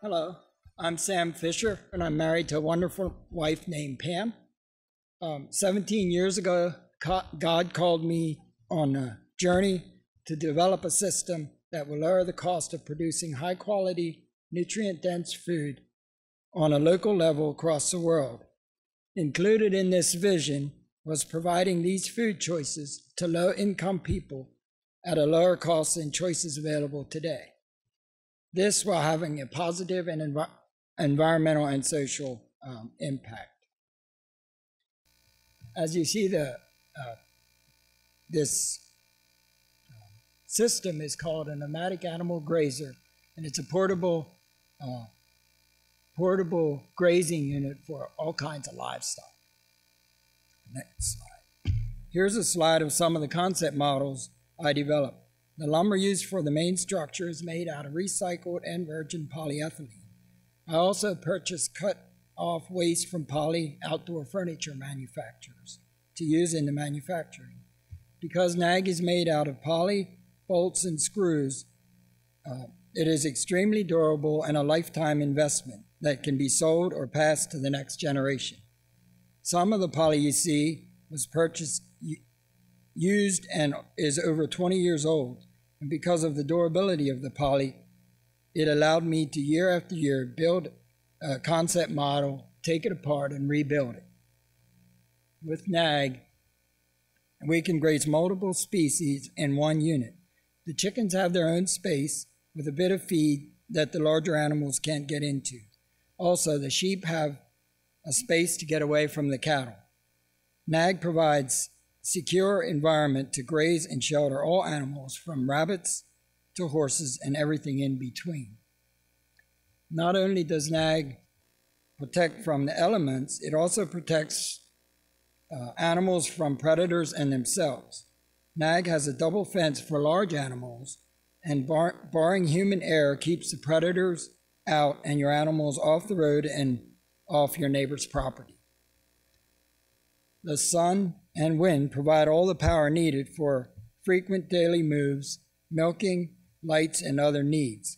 Hello, I'm Sam Fisher, and I'm married to a wonderful wife named Pam. 17 years ago, God called me on a journey to develop a system that will lower the cost of producing high-quality, nutrient-dense food on a local level across the world. Included in this vision was providing these food choices to low-income people at a lower cost than choices available today. This while having a positive and environmental and social impact. As you see, this system is called a Nomadic animal grazer, and it's a portable grazing unit for all kinds of livestock. Next slide. Here's a slide of some of the concept models I developed. The lumber used for the main structure is made out of recycled and virgin polyethylene. I also purchased cut-off waste from poly outdoor furniture manufacturers to use in the manufacturing. Because nag is made out of poly, bolts, and screws, it is extremely durable and a lifetime investment that can be sold or passed to the next generation. Some of the poly you see was purchased, used, and is over 20 years old. And because of the durability of the poly, it allowed me to year after year build a concept model, take it apart, and rebuild it. With nag, we can graze multiple species in one unit. The chickens have their own space with a bit of feed that the larger animals can't get into. Also, the sheep have a space to get away from the cattle. Nag provides secure environment to graze and shelter all animals from rabbits to horses and everything in between. Not only does nag protect from the elements, it also protects animals from predators and themselves. Nag has a double fence for large animals, and barring human error keeps the predators out and your animals off the road and off your neighbor's property. The sun and wind provide all the power needed for frequent daily moves, milking, lights, and other needs.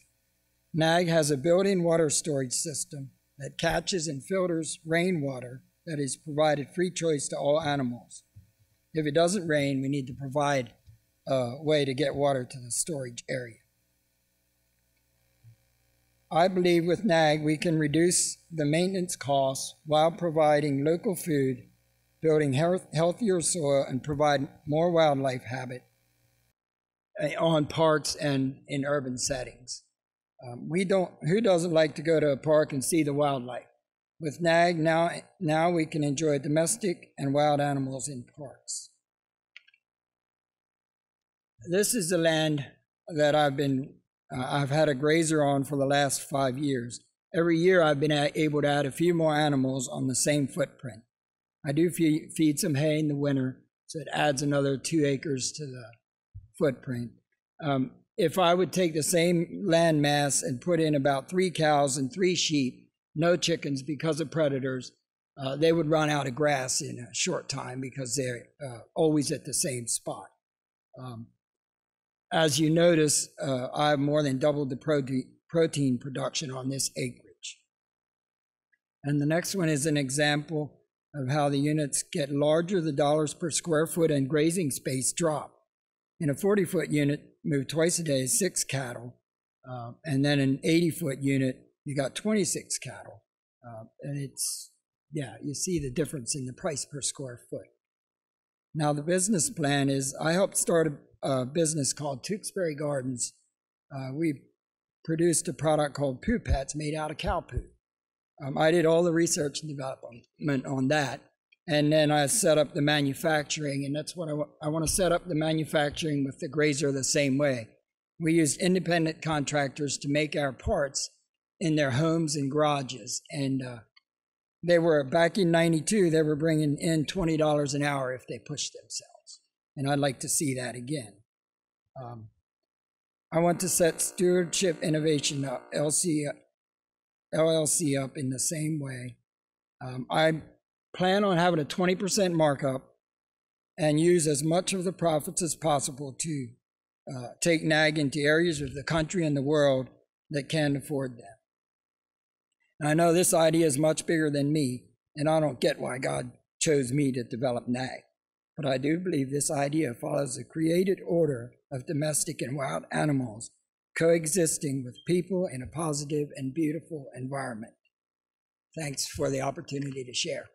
Nag has a built-in water storage system that catches and filters rainwater that is provided free choice to all animals. If it doesn't rain, we need to provide a way to get water to the storage area. I believe with nag we can reduce the maintenance costs while providing local food, building healthier soil, and provide more wildlife habitat on parks and in urban settings. Who doesn't like to go to a park and see the wildlife? With nag, now we can enjoy domestic and wild animals in parks. This is the land that I've had a grazer on for the last 5 years. Every year I've been able to add a few more animals on the same footprint. I do feed some hay in the winter, so it adds another 2 acres to the footprint. If I would take the same land mass and put in about 3 cows and 3 sheep, no chickens because of predators, they would run out of grass in a short time because they're always at the same spot. As you notice, I've more than doubled the protein production on this acreage. And the next one is an example of how the units get larger, the dollars per square foot and grazing space drop. In a 40-foot unit, move twice a day, 6 cattle, and then an 80-foot unit, you got 26 cattle. And you see the difference in the price per square foot. Now the business plan is, I helped start a business called Tewksbury Gardens. We produced a product called Poo Pets made out of cow poo. I did all the research and development on that, and then I set up the manufacturing, and that's what I want to set up the manufacturing with the grazer the same way. We used independent contractors to make our parts in their homes and garages, and they were, back in '92, they were bringing in $20 an hour if they pushed themselves, and I'd like to see that again. I want to set Stewardship Innovation up, LLC up in the same way. I plan on having a 20% markup and use as much of the profits as possible to take nag into areas of the country and the world that can't afford them. I know this idea is much bigger than me, and I don't get why God chose me to develop NAG. But I do believe this idea follows the created order of domestic and wild animals coexisting with people in a positive and beautiful environment. Thanks for the opportunity to share.